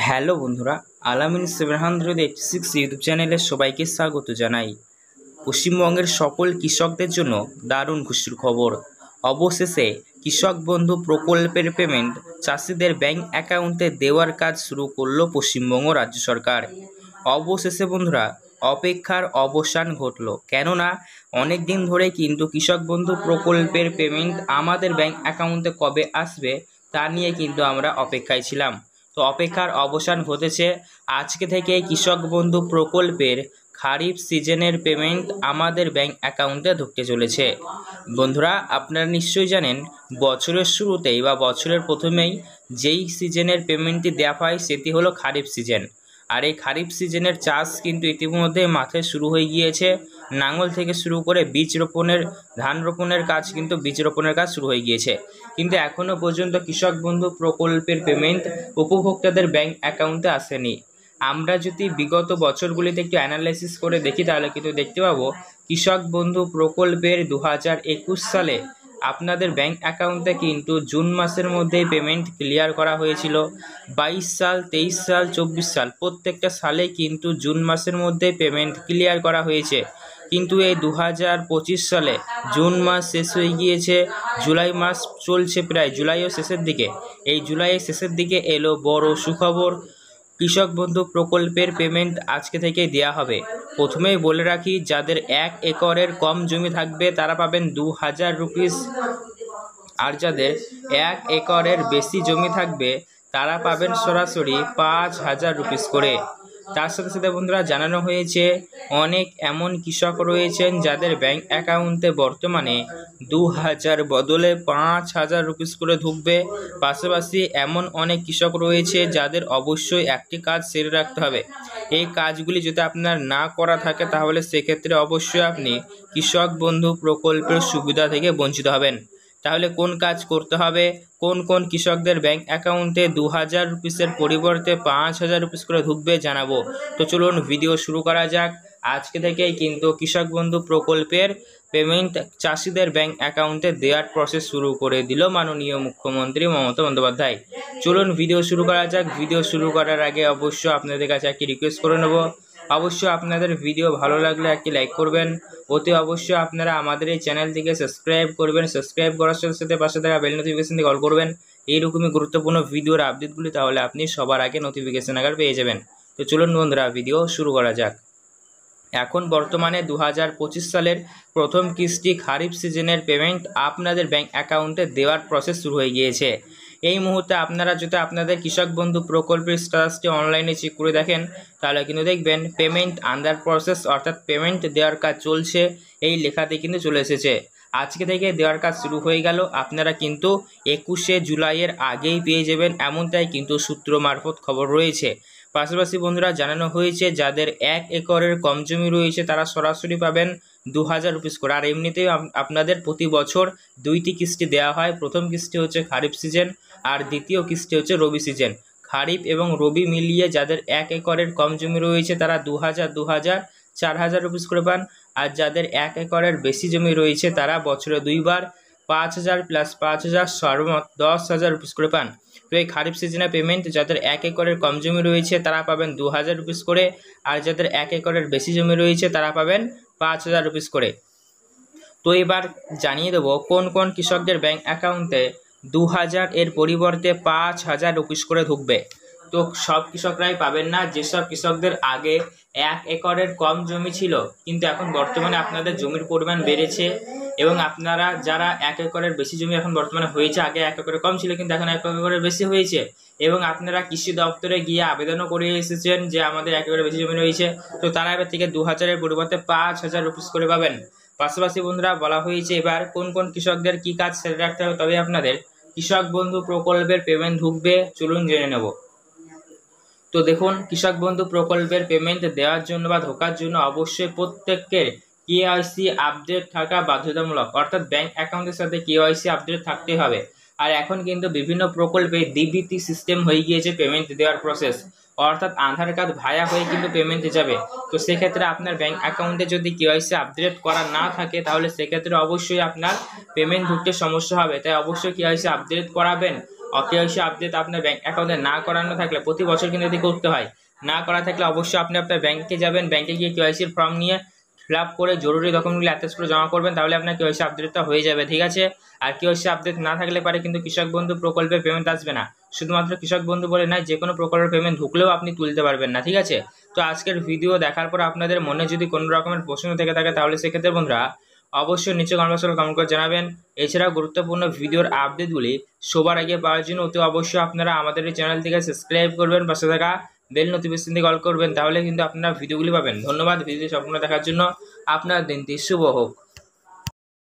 Hello বন্ধুরা, আলামিন 786 YouTube চ্যানেলে সবাইকে স্বাগত জানাই। পশ্চিমবঙ্গের সকল কৃষকদের জন্য দারুণ খুশির খবর। অবশেষে কৃষক বন্ধু প্রকল্পের পেমেন্ট চাষিদের ব্যাংক অ্যাকাউন্টে দেওয়ার কাজ শুরু করলো পশ্চিমবঙ্গ রাজ্য সরকার। অবশেষে বন্ধুরা, অপেক্ষার অবসান ঘটলো, কেননা অনেক দিন ধরে কিন্তু কৃষক বন্ধু প্রকল্পের পেমেন্ট আমাদের ব্যাংক অ্যাকাউন্টে কবে আসবে তা নিয়ে কিন্তু আমরা অপেক্ষায় ছিলাম। তো অপেক্ষার অবসান ঘটেছে। আজকে থেকে কৃষক বন্ধু প্রকল্পের খারিফ সিজনের পেমেন্ট আমাদের ব্যাংক অ্যাকাউন্টে ঢুকতে চলেছে। বন্ধুরা, আপনারা নিশ্চয়ই জানেন, বছরের শুরুতেই বা বছরের প্রথমেই যেই সিজনের পেমেন্টটি দেওয়া হয় সেটি হলো খারিফ সিজন। আর এই খারিফ সিজনের চাষ কিন্তু ইতিমধ্যে মাঠে শুরু হয়ে গিয়েছে। নাঙল থেকে শুরু করে ধান রোপণের কাজ শুরু হয়ে গিয়েছে। কিন্তু এখনও পর্যন্ত কৃষক বন্ধু প্রকল্পের পেমেন্ট উপভোক্তাদের ব্যাংক অ্যাকাউন্টে আসেনি। আমরা যদি বিগত বছরগুলিতে একটু অ্যানালাইসিস করে দেখি তাহলে কিন্তু দেখতে পাবো কৃষক বন্ধু প্রকল্পের 2021 সালে আপনাদের ব্যাংক অ্যাকাউন্টে কিন্তু জুন মাসের মধ্যেই পেমেন্ট ক্লিয়ার করা হয়েছিল। 22 সাল, 23 সাল, 24 সাল প্রত্যেকটা সালে কিন্তু জুন মাসের মধ্যে পেমেন্ট ক্লিয়ার করা হয়েছে। কিন্তু এই 2025 সালে জুন মাস শেষ হয়ে গিয়েছে, জুলাই মাস চলছে, প্রায় জুলাইও শেষের দিকে। এই জুলাইয়ের শেষের দিকে এলো বড় সুখবর, কৃষক বন্ধু প্রকল্পের পেমেন্ট আজকে থেকে দেওয়া হবে। প্রথমেই বলে রাখি, যাদের 1 একরের কম জমি থাকবে তারা পাবেন 2000 রুপিস, আর যাদের 1 একরের বেশি জমি থাকবে তারা পাবেন সরাসরি 5000 রুপিস করে। তার সাথে সাথে বন্ধুরা, জানানো হয়েছে অনেক এমন কৃষক রয়েছেন যাদের ব্যাংক অ্যাকাউন্টে বর্তমানে 2000 বদলে 5000 রুপিস করে ঢুকবে। পাশাপাশি এমন অনেক কৃষক রয়েছে যাদের অবশ্যই একটি কাজ সেরে রাখতে হবে। এই কাজগুলি যদি আপনার না করা থাকে তাহলে সেক্ষেত্রে অবশ্যই আপনি কৃষক বন্ধু প্রকল্পের সুবিধা থেকে বঞ্চিত হবেন। তাহলে কোন কাজ করতে হবে, কোন কোন কৃষকদের ব্যাংক অ্যাকাউন্টে 2000 রুপিসের পরিবর্তে 5000 রুপিস করে ঢুকবে জানাবো। তো চলুন ভিডিও শুরু করা যাক। আজকে থেকেই কিন্তু কৃষক বন্ধু প্রকল্পের পেমেন্ট চাষিদের ব্যাংক অ্যাকাউন্টে দেওয়ার প্রসেস শুরু করে দিল মাননীয় মুখ্যমন্ত্রী মমতা বন্দ্যোপাধ্যায়। চলুন ভিডিও শুরু করা যাক। ভিডিও শুরু করার আগে অবশ্যই আপনাদের কাছে একটি রিকোয়েস্ট করে নেব, অবশ্যই আপনাদের ভিডিও ভালো লাগলে একটি লাইক করবেন। অতি অবশ্যই আপনারা আমাদের এই চ্যানেলটিকে সাবস্ক্রাইব করবেন। সাবস্ক্রাইব করার সাথে সাথে পাশে থাকা বেল নোটিফিকেশন দিয়ে অল করবেন এইরকমই গুরুত্বপূর্ণ ভিডিওর আপডেটগুলি, তাহলে আপনি সবার আগে নোটিফিকেশন আকার পেয়ে যাবেন। তো চলুন বন্ধুরা, ভিডিও শুরু করা যাক। এখন বর্তমানে 2025 সালের প্রথম কিস্তি খারিফ সিজনের পেমেন্ট আপনাদের ব্যাংক অ্যাকাউন্টে দেওয়ার প্রসেস শুরু হয়ে গিয়েছে। এই মুহূর্তে আপনারা যদি আপনাদের কৃষক বন্ধু প্রকল্পের স্ট্যাটাসটি অনলাইনে চেক করে দেখেন তাহলে কিন্তু দেখবেন পেমেন্ট আন্ডার প্রসেস, অর্থাৎ পেমেন্ট দেওয়ার কাজ চলছে, এই লেখাতে কিন্তু চলে এসেছে। আজকে থেকে দেওয়ার কাজ শুরু হয়ে গেল। আপনারা কিন্তু 21শে জুলাইয়ের আগেই পেয়ে যাবেন, এমনটাই কিন্তু সূত্র মারফত খবর রয়েছে। পাশাপাশি বন্ধুরা, জানানো হয়েছে যাদের 1 একরের কম জমি রয়েছে তারা সরাসরি পাবেন 2000 রুপিস করে। আর এমনিতেই আপনাদের প্রতি বছর 2টি কিস্তি দেওয়া হয়। প্রথম কিস্তি হচ্ছে খারিফ সিজন আর দ্বিতীয় কিস্তি হচ্ছে রবি সিজন। খারিফ এবং রবি মিলিয়ে যাদের 1 একরের কম জমি রয়েছে তারা 2000 4000 রুপিস করে পান। আর যাদের 1 একরের বেশি জমি রয়েছে তারা বছরে 2বার 5000 প্লাস 5000 সর্বমোট 10000 রুপিস করে পান। তো এই খারিফ সিজনে পেমেন্ট যাদের 1 একরের কম জমি রয়েছে তারা পাবেন 2000 রুপিস করে, আর যাদের 1 একরের বেশি জমি রয়েছে তারা পাবেন 5000 রুপিস করে। তো এবার জানিয়ে দেবো কোন কোন কৃষকদের ব্যাংক অ্যাকাউন্টে 2000 এর পরিবর্তে 5000 রুপিস করে ঢুকবে। তো সব কৃষকরাই পাবেন না। যেসব কৃষকদের আগে 1 একরের কম জমি ছিল কিন্তু এখন বর্তমানে আপনাদের জমির পরিমাণ বেড়েছে এবং আপনারা যারা 1 একরের বেশি জমি এখন বর্তমানে হয়েছে, আগে 1 একরের কম ছিল কিন্তু এখন 1 একরের বেশি হয়েছে, এবং আপনারা কৃষি দপ্তরে গিয়ে আবেদনও করে এসেছেন যে আমাদের 1 একরের বেশি জমি রয়েছে, তো তারা এবার থেকে 2000 এর পরিবর্তে 5000 রুপিস করে পাবেন। পাশাপাশি বন্ধুরা, বলা হয়েছে এবার কোন কোন কৃষকদের কি কাজ সেরে রাখতে হবে তবে আপনাদের কৃষক বন্ধু প্রকল্পের পেমেন্ট ঢুকবে। চলুন জেনে নেব। তো দেখুন, কৃষক বন্ধু প্রকল্পের পেমেন্ট দেওয়ার জন্য বা ঢোকার জন্য অবশ্যই প্রত্যেকের কেওয়াইসি আপডেট থাকা বাধ্যতামূলক, অর্থাৎ ব্যাংক অ্যাকাউন্টের সাথে কেওয়াইসি আপডেট থাকতে হবে। আর এখন কিন্তু বিভিন্ন প্রকল্পে ডিবিটি সিস্টেম হয়ে গিয়েছে পেমেন্ট দেওয়ার প্রসেস, অর্থাৎ আধার কার্ড ভায়া হয়ে কিন্তু পেমেন্ট যাবে। তো সেক্ষেত্রে আপনার ব্যাংক অ্যাকাউন্টে যদি কেওয়াইসি আপডেট করা না থাকে তাহলে সেক্ষেত্রে অবশ্যই আপনার পেমেন্ট ঢুকতে সমস্যা হবে। তাই অবশ্যই কেওয়াইসি আপডেট করাবেন। কেওয়াইসি আপডেট আপনার ব্যাংক অ্যাকাউন্টে না করানো থাকলে প্রতি বছর কিন্তু এটি করতে হয়। না করা থাকলে অবশ্যই আপনি আপনার ব্যাংকে যাবেন, ব্যাংকে গিয়ে কেওয়াইসির ফর্ম নিয়ে ফিল আপ করে জরুরি ডকুমেন্টগুলো অ্যাটাচ করে জমা করবেন, তাহলে আপনার কেওয়াইসি আপডেটটা হয়ে যাবে, ঠিক আছে। আর কেওয়াইসি আপডেট না থাকলে পারে কিন্তু কৃষক বন্ধু প্রকল্পের পেমেন্ট আসবে না। শুধুমাত্র কৃষক বন্ধু বলে নয়, যে কোনো প্রকল্পের পেমেন্ট ঢুকলেও আপনি তুলতে পারবেন না, ঠিক আছে। তো আজকের ভিডিও দেখার পর আপনাদের মনে যদি কোনো রকমের প্রশ্ন থেকে থাকে তাহলে সেক্ষেত্রে বন্ধুরা অবশ্যই নিচে কমেন্ট বক্সে কমেন্ট করে জানাবেন। এছাড়াও গুরুত্বপূর্ণ ভিডিওর আপডেটগুলি সবার আগে পাওয়ার জন্য অতি অবশ্যই আপনারা আমাদের এই চ্যানেলটিকে সাবস্ক্রাইব করবেন, পাশে থাকা বেল নোটিফিকেশন দিয়ে কল করবেন, তাহলে কিন্তু আপনারা ভিডিওগুলি পাবেন। ধন্যবাদ ভিডিওটি সম্পূর্ণ দেখার জন্য। আপনার দিনটি শুভ হোক।